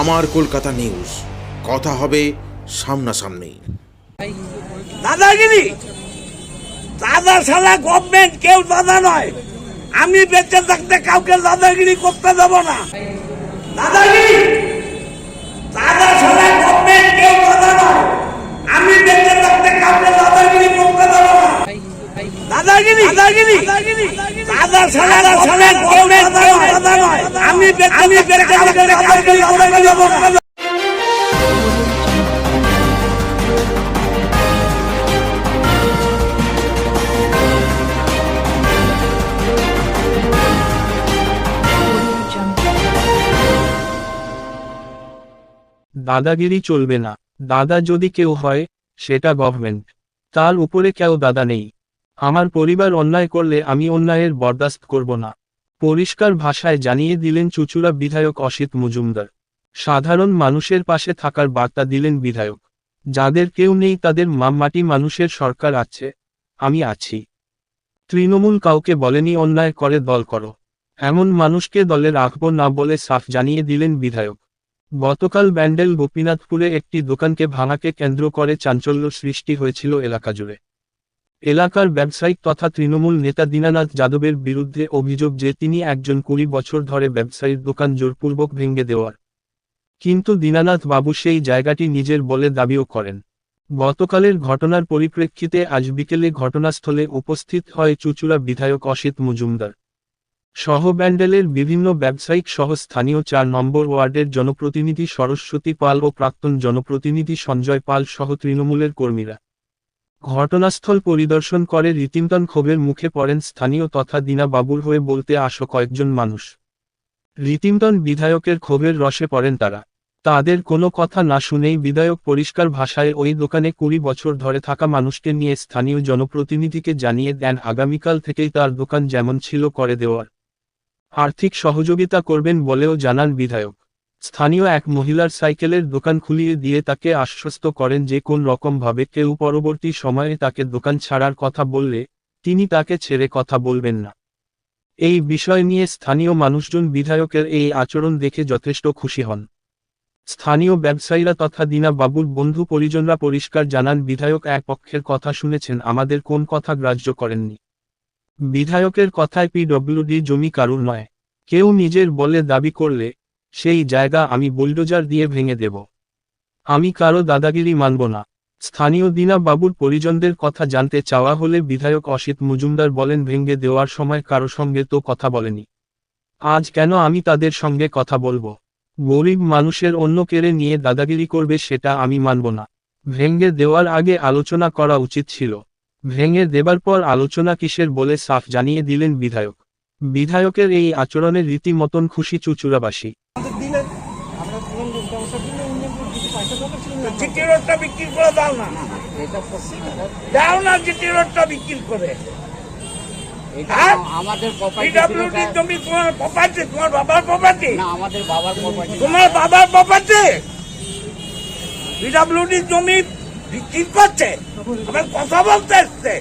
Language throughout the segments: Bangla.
আমার কলকাতা নিউজ, কথা হবে সামনাসামনি। দাদাগিরি দাদা সারা গভর্নমেন্ট, কেউ দাদা নয়। আমি বেঁচে থাকতে কাউকে দাদাগিরি করতে দেব না। দাদাগিরি দাদা সারা গভর্নমেন্ট, কেউ দাদা নয়। আমি বেঁচে থাকতে কাউকে দাদাগিরি করতে দেব না। দাদাগিরি দাদাগিরি দাদা সারা কেউ দাদা নয়। আমি বেঁচে থাকতে কাউকে দাদাগিরি করতে দেব না। দাদাগিরি চলবে না। দাদা যদি কেউ হয়, সেটা গভর্নমেন্ট। তার উপরে কেউ দাদা নেই। আমার পরিবার অন্যায় করলে আমি অন্যায়ের বরদাস্ত করব না, পরিষ্কার ভাষায় জানিয়ে দিলেন চুঁচুড়া বিধায়ক অসিত মজুমদার। সাধারণ মানুষের পাশে থাকার বার্তা দিলেন বিধায়ক। যাদের কেউ নেই তাদের মাটি মানুষের সরকার আছে, আমি আছি। তৃণমূল কাউকে বলেনি অন্যায় করে দল করো, এমন মানুষকে দলে রাখব না বলে সাফ জানিয়ে দিলেন বিধায়ক। গতকাল ব্যান্ডেল গোপীনাথপুরে একটি দোকানকে ভাঙাকে কেন্দ্র করে চাঞ্চল্য সৃষ্টি হয়েছিল এলাকা জুড়ে। এলাকার ব্যবসায়িক তথা তৃণমূল নেতা দীনানাথ যাদবের বিরুদ্ধে অভিযোগ যে তিনি একজন 20 বছর ধরে ব্যবসায়ীর দোকান জোরপূর্বক ভেঙে দেওয়ার। কিন্তু দীনানাথ বাবু সেই জায়গাটি নিজের বলে দাবিও করেন। গতকালের ঘটনার পরিপ্রেক্ষিতে আজ বিকেলে ঘটনাস্থলে উপস্থিত হয় চুঁচুড়া বিধায়ক অসিত মজুমদার সহ ব্যান্ডেলের বিভিন্ন ব্যবসায়িক সহ স্থানীয় 4 নম্বর ওয়ার্ডের জনপ্রতিনিধি সরস্বতী পাল ও প্রাক্তন জনপ্রতিনিধি সঞ্জয় পাল সহ তৃণমূলের কর্মীরা। ঘটনাস্থল পরিদর্শন করে রীতিমতন ক্ষোভের মুখে পড়েন স্থানীয় তথা দীনা বাবুর হয়ে বলতে আসা কয়েকজন মানুষ। রীতিমতন বিধায়কের ক্ষোভের রসে পড়েন তারা। তাদের কোনো কথা না শুনেই বিধায়ক পরিষ্কার ভাষায় ওই দোকানে 20 বছর ধরে থাকা মানুষকে নিয়ে স্থানীয় জনপ্রতিনিধিকে জানিয়ে দেন আগামীকাল থেকেই তার দোকান যেমন ছিল করে দেওয়ার আর্থিক সহযোগিতা করবেন বলেও জানান বিধায়ক। স্থানীয় এক মহিলার সাইকেলের দোকান খুলিয়ে দিয়ে তাকে আশ্বস্ত করেন যে কোন রকমভাবে কেউ পরবর্তী সময়ে তাকে দোকান ছাড়ার কথা বললে তিনি তাকে ছেড়ে কথা বলবেন না। এই বিষয় নিয়ে স্থানীয় মানুষজন বিধায়কের এই আচরণ দেখে যথেষ্ট খুশি হন। স্থানীয় ব্যবসায়ীরা তথা দীনা বাবুর বন্ধু পরিজনরা পরিষ্কার জানান বিধায়ক এক পক্ষের কথা শুনেছেন, আমাদের কোন কথা গ্রাহ্য করেননি। বিধায়কের কথায় পিডব্লিউডি জমি কারুর নয়, কেউ নিজের বলে দাবি করলে সেই জায়গা আমি বুলডোজার দিয়ে ভেঙে দেব। আমি কারো দাদাগিরি মানব না। স্থানীয় দীনা বাবুর পরিজনদের কথা জানতে চাওয়া হলে বিধায়ক অসিত মজুমদার বলেন, ভেঙে দেওয়ার সময় কারো সঙ্গে তো কথা বলেনি, আজ কেন আমি তাদের সঙ্গে কথা বলবো? গরিব মানুষের অন্য কেড়ে নিয়ে দাদাগিরি করবে সেটা আমি মানব না। ভেঙে দেওয়ার আগে আলোচনা করা উচিত ছিল, ভেঙে দেবার পর আলোচনা কিসের বলে সাফ জানিয়ে দিলেন বিধায়ক। বিধায়কের এই আচরণে রীতিমতন খুশি চুঁচুড়াবাসী। জিটি রোডটা বিক্রি করে দাও না, দাও না জিটি রোডটা বিক্রি করে। পিডব্লিউডি জমি তোমার প্রপার্টি, তোমার বাবার প্রপার্টি, তোমার বাবার প্রপার্টি। পিডব্লিউডি জমি বিক্রি করছে, আবার কথা বলতে এসছে।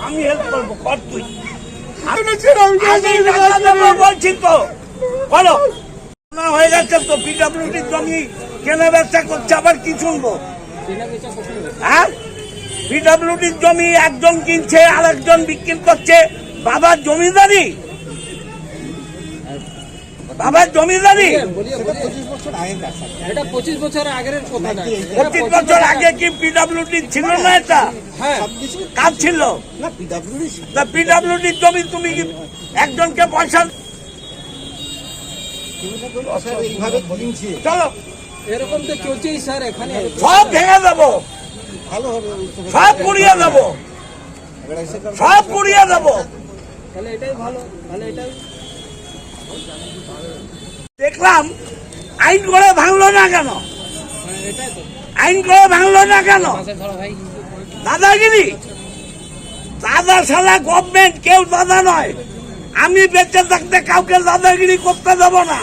আমি হেল্প করবো, কর তুই। বলছি তো বলো হয়ে যাচ্ছে তো, পিডব্লিউডির জমি কেনা বেচা করছে, আবার কি শুনবো? হ্যাঁ, পিডব্লিউডির জমি একজন কিনছে আর একজন বিক্রি করছে। বাবার জমিদারি, বাবার জমিদারি 25 বছর আগের কথা। 25 বছর আগে কি পিডব্লিউডি ছিল না? এটা কাজ ছিল না। পিডব্লিউডির জমি তুমি একজনকে পয়সা চলো, এরকম তো চলছেই স্যার। এখানে সব ভেঙে দেবো, সব পুড়িয়ে দেবো, সব পুড়িয়ে দেবো। তাহলে এটাই ভালো, তাহলে এটাই দেখলাম আইন করে ভাঙলো না কেন? আইন করে ভাঙলো না কেন? দাদাগিরি। দাদা শালা গভর্নমেন্ট, কেউ দাদা নয়। আমি বেঁচে থাকতে কাউকে দাদাগিরি করতে দেব না।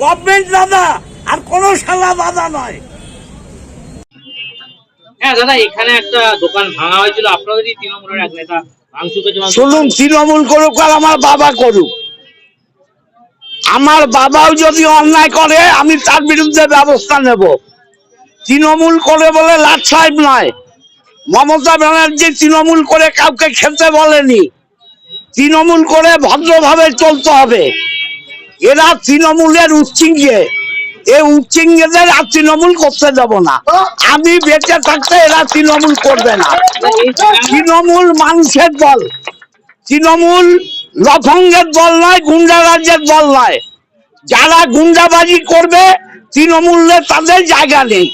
গভর্নমেন্ট দাদা, আর কোন শালা দাদা নয়। হ্যাঁ দাদা, এখানে একটা দোকান ভাঙা হয়েছিল, আপনাদেরই তৃণমূলের এক নেতা ভাঙচুর করেছে। শুনুন, তৃণমূল করুক আর আমার বাবা করুক, আমার বাবাও যদি অন্যায় করে আমি তার বিরুদ্ধে ব্যবস্থা নেব। তৃণমূল করে বলে লাট সাহেব নয়, মমতা ব্যানার্জি তৃণমূল করে কাউকে খেতে বলেনি। তৃণমূল করে ভদ্রভাবে চলতে হবে। এরা তৃণমূলের উচ্চিঙ্গে, এই উচ্চিঙ্গেদের আর তৃণমূল করতে দেব না। আমি বেঁচে থাকতে এরা তৃণমূল করবে না। তৃণমূল মানুষের দল, তৃণমূল লফঙ্গের দল নয়, গুন্ডারাজ্যের দল নয়। যারা গুন্ডাবাজি করবে তৃণমূলে তাদের জায়গা নেই।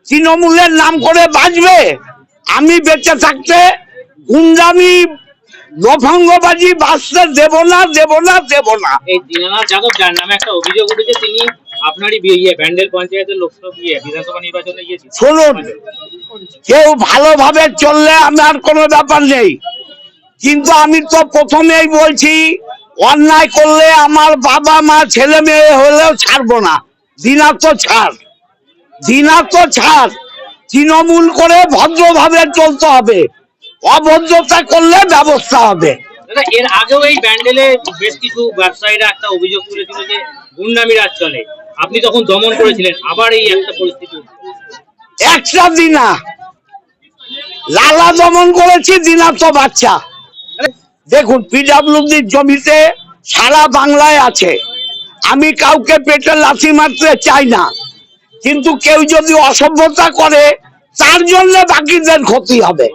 তৃণমূলের নাম করে বাঁচবে। আমি বেঁচে থাকতে গুন্ডামি লফঙ্গবাজি বাঁচতে দেব না, দেব না, দেব না। এই দীনানাথ যাদব, যার নামে একটা অভিযোগ উঠেছে, তিনি আপনারই ব্যান্ডেল পঞ্চায়েতের লোকসভা বিধানসভা নির্বাচনে গিয়েছেন। শুনুন, কেউ ভালোভাবে চললে আমার কোনো ব্যাপার নেই, কিন্তু আমি তো প্রথমেই বলছি, অন্যায় করলে আমার বাবা মা ছেলে মেয়ে হলেও ছাড়বো না। দিনার তো ছাড়, দিনার তো ছাড়। তৃণমূল করে ভদ্রভাবে চলতে হবে, অভদ্রতা করলে ব্যবস্থা হবে। দাদা, এর আগেও এই ব্যান্ডেলে বেশ কিছু ব্যবসায়ীরা একটা অভিযোগ তুলেছিল যে গুন্ডামি রাজ চলে, আপনি তখন দমন করেছিলেন। আবার এই একটা পরিস্থিতি। একটা দিনা লালা দমন করেছি, দিনার তো বাচ্চা। দেখুন, পিডাব্লিউডির জমিতে সারা বাংলায় আছে। আমি কাউকে পেটে লাথি মারতে চাই না, কিন্তু কেউ যদি অসভ্যতা করে তার জন্য বাকিদের ক্ষতি হবে।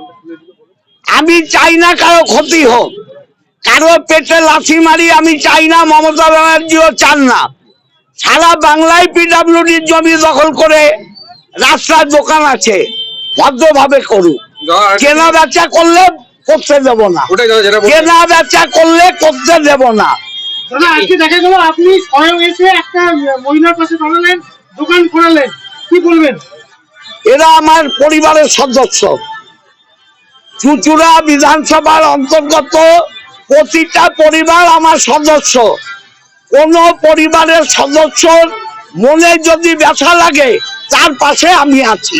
আমি চাই না কারো ক্ষতি হোক, কারো পেটে লাথি মারি আমি চাই না, মমতা ব্যানার্জিও চান না। সারা বাংলায় পিডাব্লিউডির জমি দখল করে রাস্তার দোকান আছে, ভদ্রভাবে করুক। কেনা বেচা করলে করতে দেব না, কেনা বেচা করলে করতে দেব না। আজকে দেখা গেল আপনি স্বয়ং এসে একটা মহিলার পাশে দাঁড়ালেন, দোকান খোলালেন, কি বলবেন? এরা আমার পরিবারের সদস্য। চুচুড়া বিধানসভার অন্তর্গত প্রতিটা পরিবার আমার সদস্য। কোন পরিবারের সদস্যর মনে যদি ব্যথা লাগে তার পাশে আমি আছি।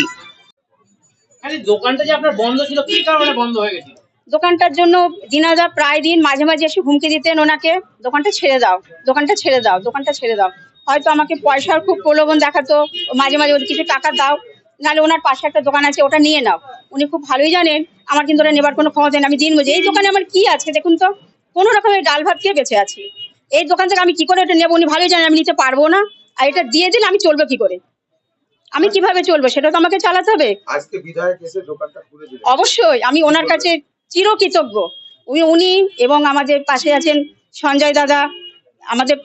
দোকানটা যে আপনার বন্ধ ছিল, কি কারণে বন্ধ হয়ে গেছিল? দোকানটার জন্য দিনাদা প্রায় দিন মাঝে মাঝে এসে হুমকি দিতেন ওনাকে, দোকানটা ছেড়ে দাও, দোকানটা ছেড়ে দাও, দোকানটা ছেড়ে দাও। হয়তো আমাকে পয়সার খুব প্রলোভন দেখাতো, মাঝে মাঝে ওর কিছু টাকা দাও, নাহলে ওনার পাশে একটা দোকান আছে ওটা নিয়ে নাও। উনি খুব ভালোই জানেন আমার কিন্তু ওটা নেবার কোনো ক্ষমতা নেই। আমি দিন বুঝি এই দোকানে আমার কি আছে দেখুন তো, কোনো রকমের ডাল ভাত খেয়ে বেঁচে আছি। এই দোকান থেকে আমি কি করে ওটা নেবো উনি ভালোই জানেন, আমি নিতে পারবো না। আর এটা দিয়ে দিলে আমি চলবো কি করে, আমি কিভাবে চলবো সেটা তো আমাকে চালাতে হবে। আজকে বিধায়ক এসে দোকানটা খুলে দিলেন। অবশ্যই আমি ওনার কাছে চিরকৃতজ্ঞ। উনি এবং আমাদের পাশে আছেন সঞ্জয় দাদা, আমাদের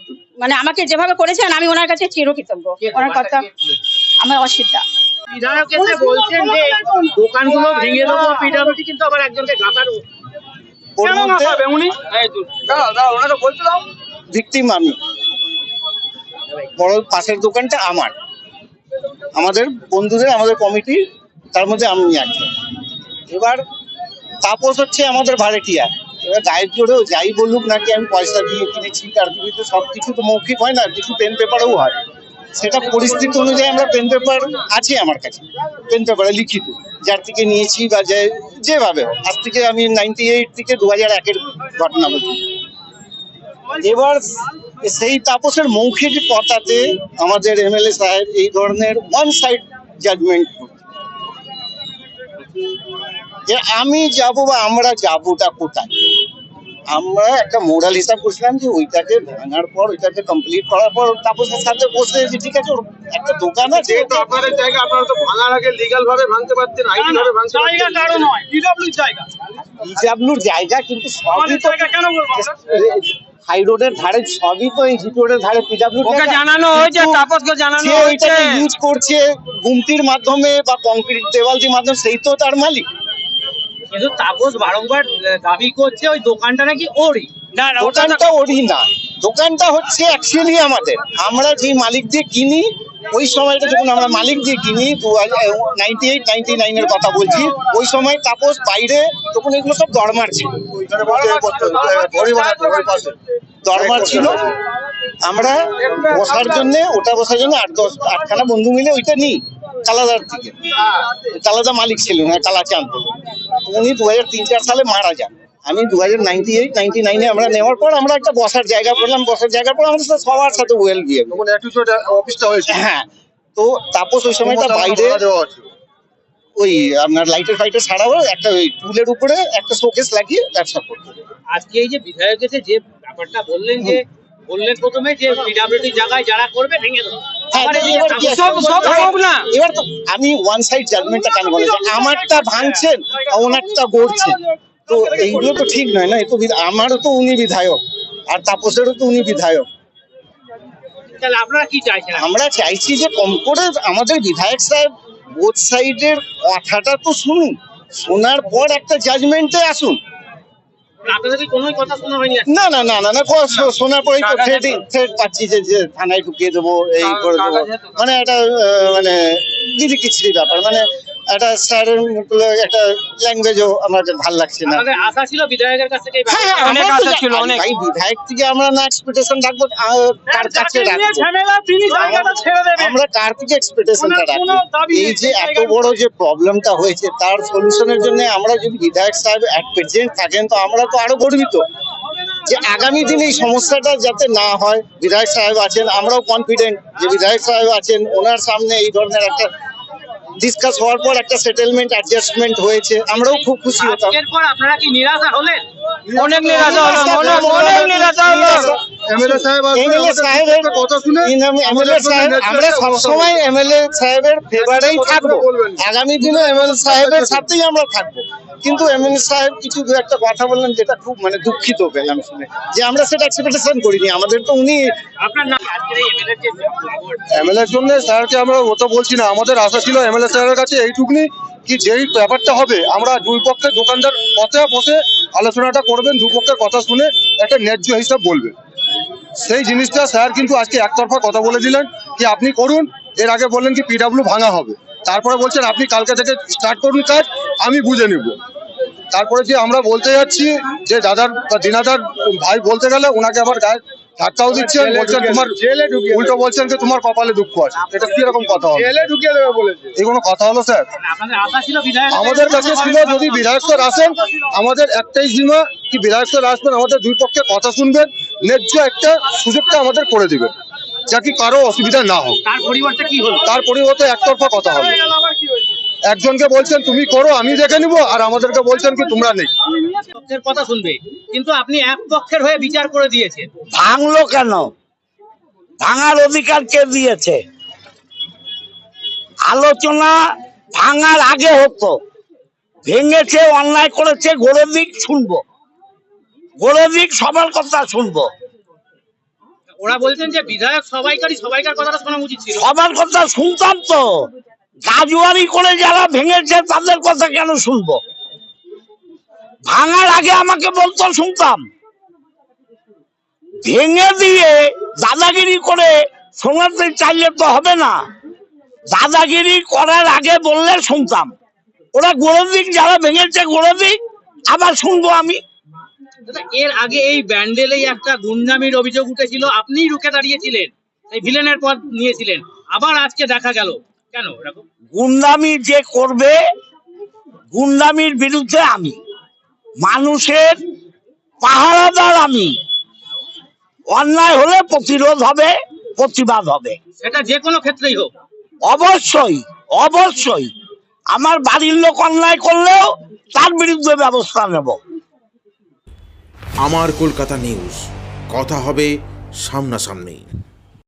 মানে আমাকে যেভাবে করেছেন আমি ওনার কাছে চিরকৃতজ্ঞ। ওনার কথা আমার অসিদ্ধা। বিধায়ক এসে বলছেন যে দোকানগুলো ভেঙে দেবো, পিডাব্লিউডি কিন্তু আবার একজনকে গাঁথারও ভিকটিম আমি। বড় পাশের দোকানটা আমার, আমাদের বন্ধুদের, আমাদের কমিটি, তার মধ্যে আমি একজন। এবার তাপস হচ্ছে আমাদের ভাড়াটিয়া। এবার গায়ের জোরেও যাই বলুক নাকি আমি পয়সা দিয়ে কিনেছি, তার বিরুদ্ধে সবকিছু তো মৌখিক হয় না, কিছু পেন পেপারেও হয়। সেটা পরিস্থিতি অনুযায়ী আমরা পেন পেপার আছে আমার কাছে, পেন পেপারে লিখিত, যার থেকে নিয়েছি বা যেভাবে হোক। আজ থেকে আমি 98 থেকে 2001-এর ঘটনা বলছি। এবার সেই তাপসের মৌখিক কথাতে আমাদের এমএলএ সাহেব এই ধরনের ওয়ান সাইড জাজমেন্ট, যে আমি যাব বা আমরা যাবোটা কোথায়। আমরা একটা মোরাল হিসাব করছিলাম যে ওইটাকে ভাঙার পর, ওইটাকে কমপ্লিট করার পর তাপসের সাথে বসে যে ঠিক আছে একটা দোকান আছে, আপনাদের জায়গা, আপনারা তো ভাঙার আগে লিগ্যাল ভাবে ভাঙতে পারতেন, আইনি ভাবে ভাঙতে পারতেন। পিডাব্লিউর জায়গা, কিন্তু সবই তো হাই রোডের ধারে, সবই তো এই জিটি রোডের ধারে পিডাব্লিউ জানানো হয়েছে, তাপসকে জানানো সে হয়েছে। ওইটাকে ইউজ করছে গুমটির মাধ্যমে বা কংক্রিট দেওয়াল দিয়ে মাধ্যমে, সেই তো তার মালিক। কিন্তু তাপস বারংবার দাবি করছে ওই দোকানটা নাকি ওরই। দোকানটা ওরই না, দোকানটা হচ্ছে অ্যাকচুয়ালি আমাদের। আমরা যে মালিক দিয়ে কিনি ওই সময়টা যখন আমরা মালিক দিয়ে কিনি 98-99 কথা বলছি, ওই সময় তাপস বাইরে তখন এগুলো সব দরমার ছিল, দরমার ছিল। আমরা বসার জন্য আটখানা বন্ধু মিলে ওইটা নিই কালাদার থেকে। কালাদা মালিক ছিলেন কালাচাঁদ বলে, উনি 2003-04 সালে মারা যান। আমি 2098-99 আমরা নেওয়ার পর আমরা একটা বসার জায়গা পেলাম, বসার জায়গা পর আমাদের সবার সাথে ওয়েল বিয়ে। অফিসটা হয়েছে। হ্যাঁ, তো তাপস ওই সময়টা বাইরে ওই আপনার লাইটের ফাইটের ছাড়াও একটা ওই টুলের উপরে একটা শোকেস লাগিয়ে ব্যবসা করতো। আজকে এই যে বিধায়ক এসে যে ব্যাপারটা বললেন প্রথমে যে পিডব্লিউডি জায়গায় যারা করবে ভেঙে দেবো, এবার তো আমি ওয়ান সাইড জাজমেন্টটা কেন বলেছি, আমারটা ভাঙছেন ওনারটা গড়ছেন, তো এইগুলো তো ঠিক নয় না। আমারও তো উনি বিধায়ক আর তাপসেরও তো উনি বিধায়ক। তাহলে আপনারা কি চাইছেন? আমরা চাইছি যে কম করে আমাদের বিধায়ক সাহেব বোথ সাইডের কথাটা তো শুনুন, শোনার পর একটা জাজমেন্টে আসুন। আপনাদের কি কোনো কথা শোনা হয়নি? না না না না না, শোনার পরেই তো থ্রেট পাচ্ছি যে থানায় ঢুকিয়ে দেবো, এই করে দেবো, মানে একটা মানে দিদি কিচ্ছিরি ব্যাপার, মানে একটা স্যারের একটা ল্যাঙ্গুয়েজও আমার ভালো লাগছে না। আশা ছিল বিধায়কের কাছ থেকে, অনেক আশা ছিল, অনেক। বিধায়ক থেকে আমরা না এক্সপেকটেশন রাখবো, কার কাছে রাখবো আমরা, কার থেকে এক্সপেকটেশনটা রাখবো? এই যে এত বড় যে প্রবলেমটা হয়েছে তার সলিউশনের জন্য আমরা যদি বিধায়ক সাহেব অ্যাট প্রেজেন্ট থাকেন তো আমরা তো আরো গর্বিত যে আগামী দিনে এই সমস্যাটা যাতে না হয়। বিধায়ক সাহেব আছেন, আমরাও কনফিডেন্ট যে বিধায়ক সাহেব আছেন, ওনার সামনে এই ধরনের একটা ডিসকাস হওয়ার পর একটা সেটেলমেন্ট অ্যাডজাস্টমেন্ট হয়েছে, আমরাও খুব খুশি হতাম। এরপর আপনারা কি নিরাশা হলেন? অনেক নিরাশা হলো, অনেক নিরাশা হলো। এমএলএ সাহেব কথা শুনে আমরা সবসময় এমএলএ সাহেবের ফেভারেই থাকবো, আগামী দিনে এমএলএ সাহেবের সাথেই আমরা থাকবো। কিন্তু এমএলএ সাহেব কিছু একটা কথা বললেন যেটা খুব মানে দুঃখিত পেলাম শুনে, যে আমরা সেটা এক্সপেকটেশন করিনি। আমাদের তো উনি আপনার নাম এমএলএর জন্য স্যারকে আমরা ওটা বলছি না, আমাদের আশা ছিল এমএলএ স্যারের কাছে এইটুকুনি কি যেই ব্যাপারটা হবে আমরা দুই পক্ষের দোকানদার কথায় বসে আলোচনাটা করবেন, দুপক্ষের কথা শুনে একটা ন্যায্য হিসাব বলবেন। সেই জিনিসটা স্যার কিন্তু আজকে একতরফা কথা বলে দিলেন কি আপনি করুন, এর আগে বললেন কি পিডব্লিউ ভাঙা হবে, তারপরে বলছেন আপনি কালকে থেকে স্টার্ট করুন কাজ, আমি বুঝে নিব। তারপরে যে আমরা বলতে যাচ্ছি যে দাদার বা দিনাদার ভাই বলতে গেলে ওনাকে আবার গায়ে ধাক্কাও দিচ্ছেন, বলছেন তোমার উল্টো বলছেন যে তোমার কপালে দুঃখ আছে। এটা কি রকম কথা হলো? এই কোনো কথা হলো স্যার? আপনাদের আশা ছিল বিধায়ক, আমাদের কাছে ছিল যদি বিধায়ক স্যার আসেন, আমাদের একটাই জিম্মা কি বিধায়ক স্যার আসবেন, আমাদের দুই পক্ষে কথা শুনবেন, ন্যায্য একটা সুযোগটা আমাদের করে দিবেন, যা কি কারো অসুবিধা না হোক। তার পরিবর্তে কি হলো? তার পরিবর্তে একতরফা কথা হবে, একজনকে বলছেন তুমি করো আমি দেখে নিবো, আর আমাদেরকে বলছেন কি তোমরা নেই। পক্ষের কথা শুনবে, কিন্তু আপনি এক পক্ষের হয়ে বিচার করে দিয়েছেন। ভাঙলো কেন? ভাঙার অধিকার কে দিয়েছে? আলোচনা ভাঙার আগে হতো, ভেঙেছে অন্যায় করেছে গোড়ের দিক শুনবো, গোড়ের দিক সবার কথা শুনবো। ওরা বলছেন যে বিধায়ক সবাইকার কথাটা শোনা উচিত ছিল। সবার কথা শুনতাম তো, গাজুয়ারি করে যারা ভেঙেছে তাদের কথা কেন শুনবো? ভাঙার আগে আমাকে বলতো শুনতাম, ভেঙে দিয়ে দাদাগিরি করে শোনাতে চাইলে তো হবে না। দাদাগিরি করার আগে বললে শুনতাম, ওরা গোড়ের দিক যারা ভেঙেছে গোড়ের দিক আবার শুনবো আমি। এর আগে এই ব্যান্ডেলেই একটা গুন্ডামির অভিযোগ উঠেছিল, আপনিই রুখে দাঁড়িয়েছিলেন, এই ভিলেনের পদ নিয়েছিলেন, আবার আজকে দেখা গেল কেন এরকম? গুন্ডামি যে করবে, গুন্ডামির বিরুদ্ধে আমি, মানুষের পাহারাদার আমি। অন্যায় হলে প্রতিরোধ হবে, প্রতিবাদ হবে, সেটা যে কোনো ক্ষেত্রেই হোক। অবশ্যই অবশ্যই আমার বাড়ির লোক অন্যায় করলেও তার বিরুদ্ধে ব্যবস্থা নেব। আমার কলকাতা নিউজ, কথা হবে সামনাসামনি।